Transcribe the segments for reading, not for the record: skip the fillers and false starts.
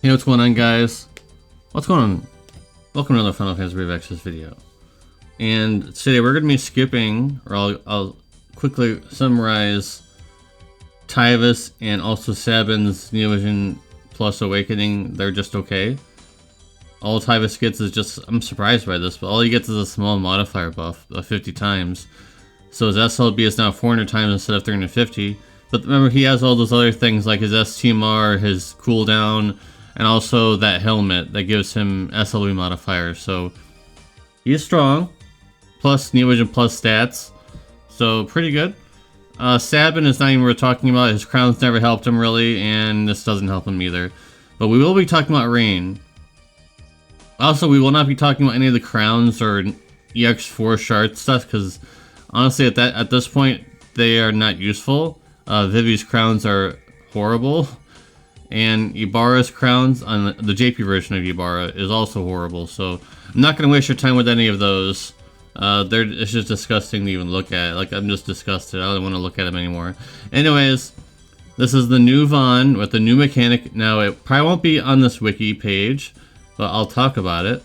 Hey, what's going on, guys? What's going on? Welcome to another Final Fantasy Revex's video. And today we're going to be skipping, or I'll quickly summarize Tyvis and also Sabin's Neovision Plus Awakening. They're just okay. All Tyvis gets is just, I'm surprised by this, but all he gets is a small modifier buff of 50 times. So his SLB is now 400 times instead of 350. But remember, he has all those other things like his STMR, his cooldown, and also that helmet that gives him SLB modifier. So he's strong, plus Neovision plus stats, so pretty good. Sabin is not even worth talking about. His crowns never helped him really, and this doesn't help him either. But we will be talking about Rain. Also, we will not be talking about any of the crowns or EX4 shard stuff, because honestly at this point they are not useful. Vivi's crowns are horrible. And Ibarra's crowns on the JP version of Ibarra is also horrible, so I'm not going to waste your time with any of those. It's just disgusting to even look at. Like, I'm just disgusted. I don't want to look at them anymore. Anyways, this is the new Vaan with the new mechanic. Now, it probably won't be on this wiki page, but I'll talk about it.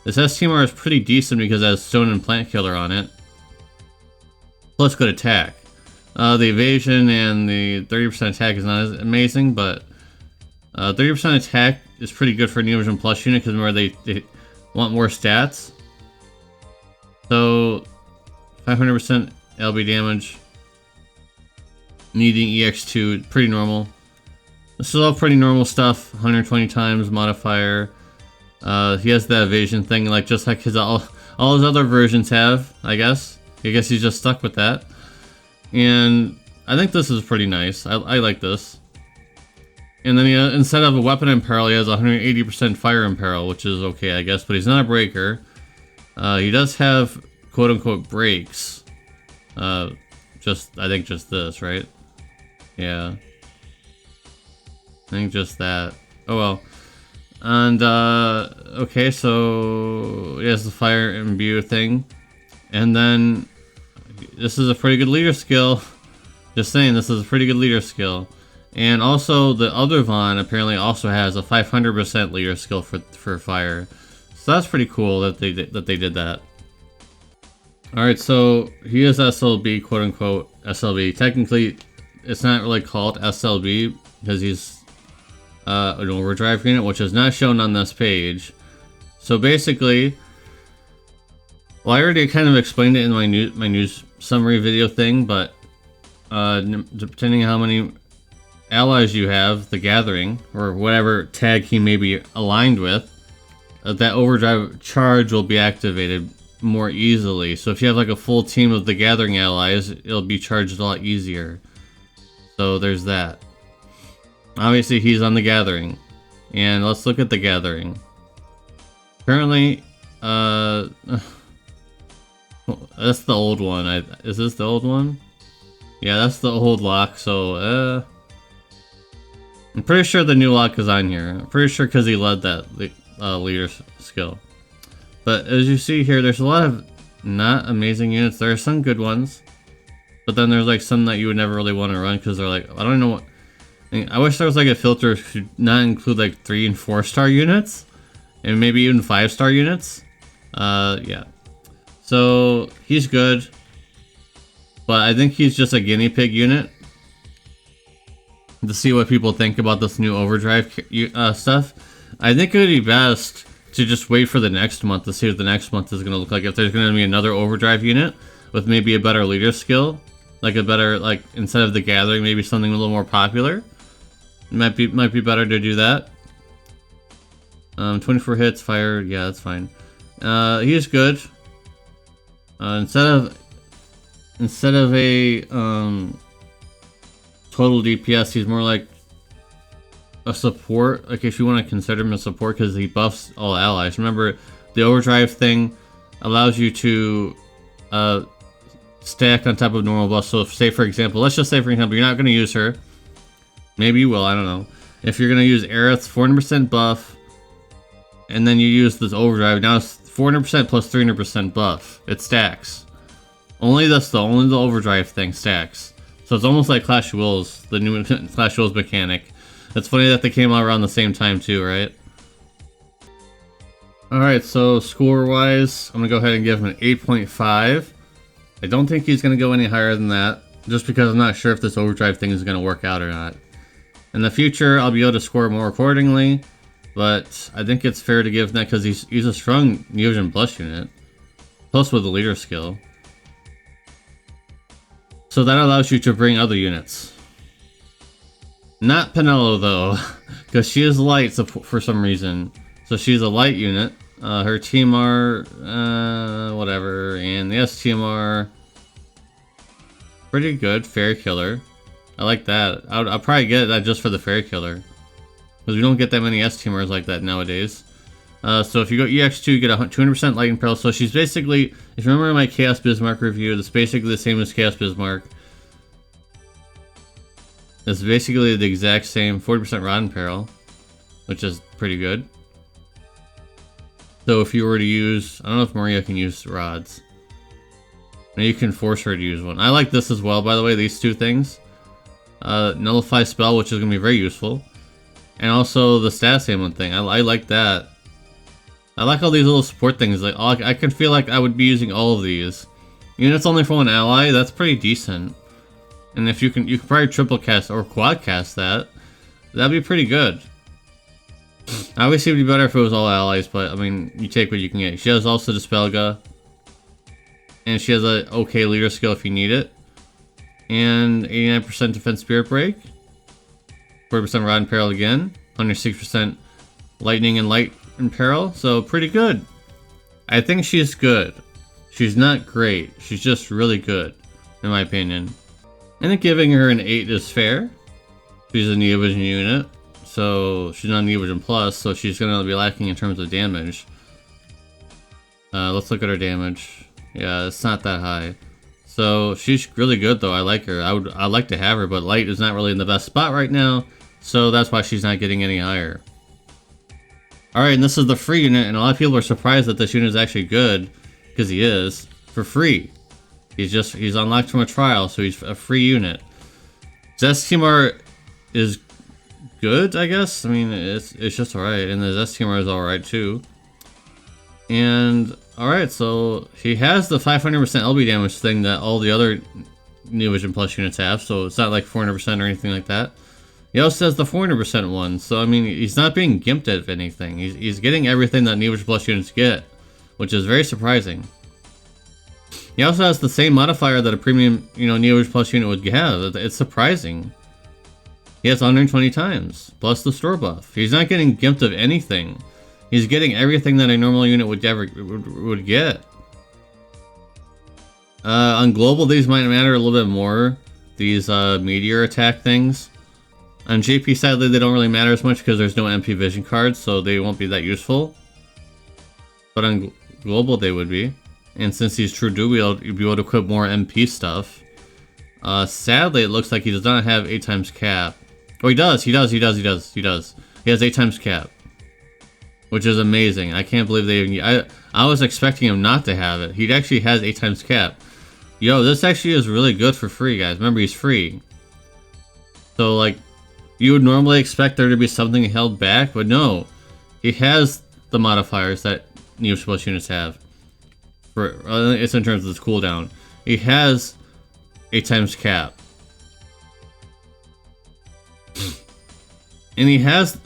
This STMR is pretty decent because it has Stone and Plant Killer on it. Plus good attack. The evasion and the 30% attack is not as amazing, but 30% attack is pretty good for a Neovision Plus unit because remember they want more stats. So 500% LB damage, needing EX2, pretty normal. This is all pretty normal stuff. 120 times modifier. He has that evasion thing, like just like all his other versions have. I guess he's just stuck with that. And I think this is pretty nice. I like this. And then instead of a weapon imperil, he has 180% fire imperil, which is okay, I guess, but he's not a breaker. He does have quote-unquote breaks. I think just this, right? Yeah. I think just that. Oh well. And, okay, so he has the fire imbue thing. And then, this is a pretty good leader skill. Just saying, this is a pretty good leader skill. And also, the other Vaan apparently also has a 500% leader skill for fire. So that's pretty cool that they did that. Alright, so he is SLB, quote-unquote SLB. Technically, it's not really called SLB because he's an Overdrive unit, which is not shown on this page. So basically, well, I already kind of explained it in my news summary video thing, but depending on how many allies you have, the Gathering, or whatever tag he may be aligned with, that Overdrive charge will be activated more easily. So if you have like a full team of the Gathering allies, it'll be charged a lot easier. So there's that. Obviously he's on the Gathering. And let's look at the Gathering. Currently, that's the old one. Is this the old one? Yeah, that's the old lock, so I'm pretty sure the new lock is on here. I'm pretty sure because he led that leader skill. But as you see here, there's a lot of not amazing units. There are some good ones, but then there's like some that you would never really want to run because they're like, I don't know what. I wish there was like a filter to not include like 3 and 4-star units, and maybe even 5-star units. Yeah. So he's good, but I think he's just a guinea pig unit to see what people think about this new Overdrive stuff. I think it would be best to just wait for the next month to see what the next month is going to look like. If there's going to be another Overdrive unit with maybe a better leader skill, like a better, like instead of the Gathering, maybe something a little more popular. Might be better to do that. 24 hits, fire, yeah, that's fine. He's good. Instead of a total DPS, he's more like a support, like if you want to consider him a support, because he buffs all allies. Remember, the Overdrive thing allows you to stack on top of normal buffs. So if, say for example, let's just say for example, you're not going to use her. Maybe you will, I don't know. If you're going to use Aerith's 400% buff, and then you use this Overdrive, now it's 400% plus 300% buff. It stacks. Only the Overdrive thing stacks. So it's almost like Clash of Wills, the new Clash of Wills mechanic. It's funny that they came out around the same time too, right? Alright, so score-wise, I'm gonna go ahead and give him an 8.5. I don't think he's gonna go any higher than that, just because I'm not sure if this overdrive thing is gonna work out or not. In the future, I'll be able to score more accordingly, but I think it's fair to give that because he's a strong Neovision Plus unit, plus with the leader skill. So that allows you to bring other units. Not Penelope though, because she is light for some reason. So she's a light unit. Her TMR, whatever, and the STMR, pretty good. Fairy Killer, I like that. I'll probably get that just for the Fairy Killer, because we don't get that many STMRs like that nowadays. So if you go EX2, you get a 200% Lightning Pearl. So she's basically, if you remember my Chaos Bismarck review, that's basically the same as Chaos Bismarck. It's basically the exact same 40% Rod and Peril, which is pretty good. So if you were to use, I don't know if Maria can use rods. Now you can force her to use one. I like this as well, by the way, these two things. Nullify Spell, which is going to be very useful. And also the Status Ailment thing. I like that. I like all these little support things. Like I can feel like I would be using all of these. Units only for one ally, that's pretty decent. And if you can probably triple cast or quad cast that. That'd be pretty good. Obviously, it would be better if it was all allies, but I mean, you take what you can get. She has also Dispelga, and she has a okay leader skill if you need it, and 89% defense Spirit Break, 40% Rod and Peril again, 106% Lightning and Light and Peril. So pretty good. I think she's good. She's not great. She's just really good, in my opinion. I think giving her an 8 is fair. She's a Neovision unit. So she's not Neovision Plus, so she's gonna be lacking in terms of damage. Let's look at her damage. Yeah, it's not that high. So she's really good though. I like her. I'd like to have her, but light is not really in the best spot right now, so that's why she's not getting any higher. Alright, and this is the free unit, and a lot of people are surprised that this unit is actually good, because he is, for free. He's unlocked from a trial, so he's a free unit. Zestimar is good, I guess. I mean, it's just alright, and the STMR is alright too. And alright, so he has the 500% LB damage thing that all the other Neovision Plus units have, so it's not like 400% or anything like that. He also has the 400% one, so I mean, he's not being gimped at anything. He's getting everything that Neovision Plus units get, which is very surprising. He also has the same modifier that a premium, Neovision Plus unit would have. It's surprising. He has 120 times, plus the store buff. He's not getting gimped of anything. He's getting everything that a normal unit would get. On global, these might matter a little bit more. These meteor attack things. On JP, sadly, they don't really matter as much because there's no MP vision cards, so they won't be that useful. But on global, they would be. And since he's true dual, you'd be able to equip more MP stuff. Sadly, it looks like he does not have 8 times cap. Oh, he does. He has 8 times cap, which is amazing. I can't believe they even. I was expecting him not to have it. He actually has 8 times cap. Yo, this actually is really good for free, guys. Remember, he's free. So, like, you would normally expect there to be something held back, but no. He has the modifiers that Neovision Plus units have. It's in terms of this cooldown. He has 8 times cap. And he has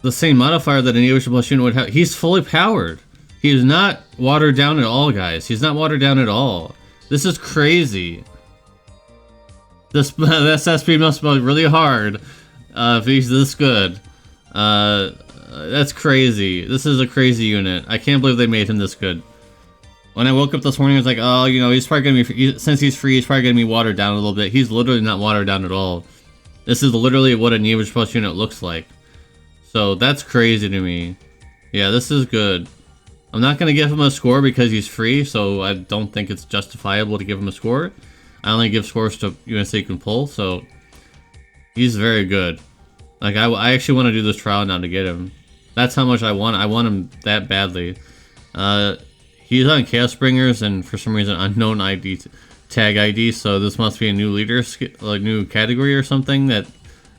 the same modifier that a Neovision Plus unit would have. He's fully powered. He is not watered down at all, guys. He's not watered down at all. This is crazy. This SP must be really hard if he's this good. That's crazy. This is a crazy unit. I can't believe they made him this good. When I woke up this morning, I was like, oh, he's probably going to be, since he's free, he's probably going to be watered down a little bit. He's literally not watered down at all. This is literally what a Neovision Plus unit looks like. So that's crazy to me. Yeah, this is good. I'm not going to give him a score because he's free, so I don't think it's justifiable to give him a score. I only give scores to units that you can pull, so he's very good. Like, I actually want to do this trial now to get him. That's how much I want. I want him that badly. He's on Chaos Bringers and for some reason unknown ID tag ID, so this must be a new leader, like new category or something that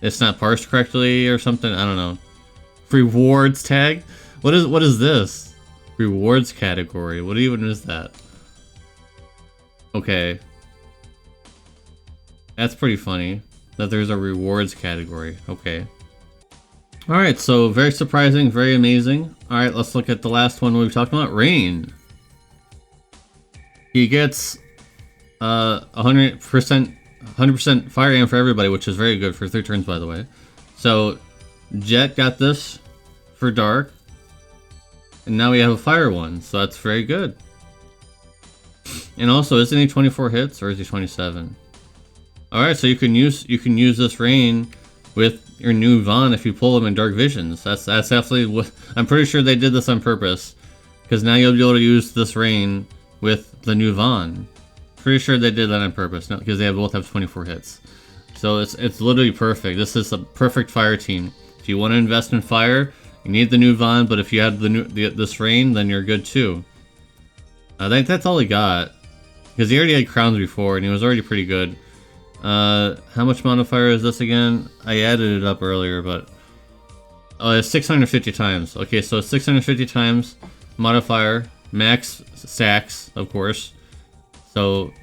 it's not parsed correctly or something. I don't know. Rewards tag? What is this? Rewards category. What even is that? Okay. That's pretty funny that there's a rewards category. Okay. Alright, so very surprising, very amazing. Alright, let's look at the last one we've talked about. Rain. He gets 100% fire aim for everybody, which is very good for 3 turns, by the way. So Jet got this for dark, and now we have a fire one, so that's very good. And also, isn't he 24 hits or is he 27? Alright, so you can use this rain with your new Vaan if you pull him in Dark Visions. That's definitely what I'm pretty sure they did this on purpose, because now you'll be able to use this rain with the new Vaan. Pretty sure they did that on purpose, because they both have 24 hits. So it's literally perfect. This is a perfect fire team. If you want to invest in fire, you need the new Vaan, but if you have this rain, then you're good too. I think that's all he got, because he already had crowns before and he was already pretty good. How much modifier is this again? I added it up earlier, but oh, it's 650 times. Okay, so 650 times modifier, max stacks, of course. So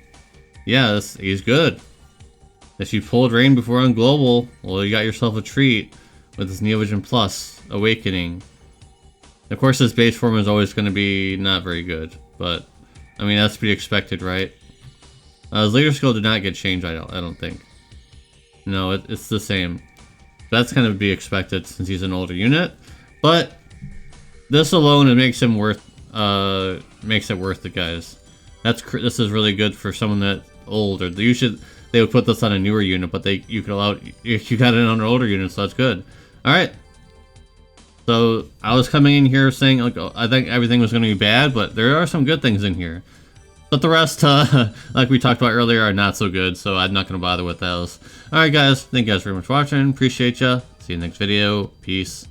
yeah, he's good. If you pulled rain before on global, well, you got yourself a treat with this Neovision Plus Awakening. Of course, this base form is always going to be not very good, but I mean that's to be expected, right? His leader skill did not get changed, I don't think. No, it's the same. That's kind of to be expected since he's an older unit, but this alone it makes him worth it, guys. This is really good for someone that's older. They would put this on a newer unit, but you got it on an older unit, so that's good. All right. So I was coming in here saying like, I think everything was going to be bad, but there are some good things in here. But the rest, like we talked about earlier, are not so good, so I'm not going to bother with those. Alright guys, thank you guys very much for watching. Appreciate ya. See you in the next video. Peace.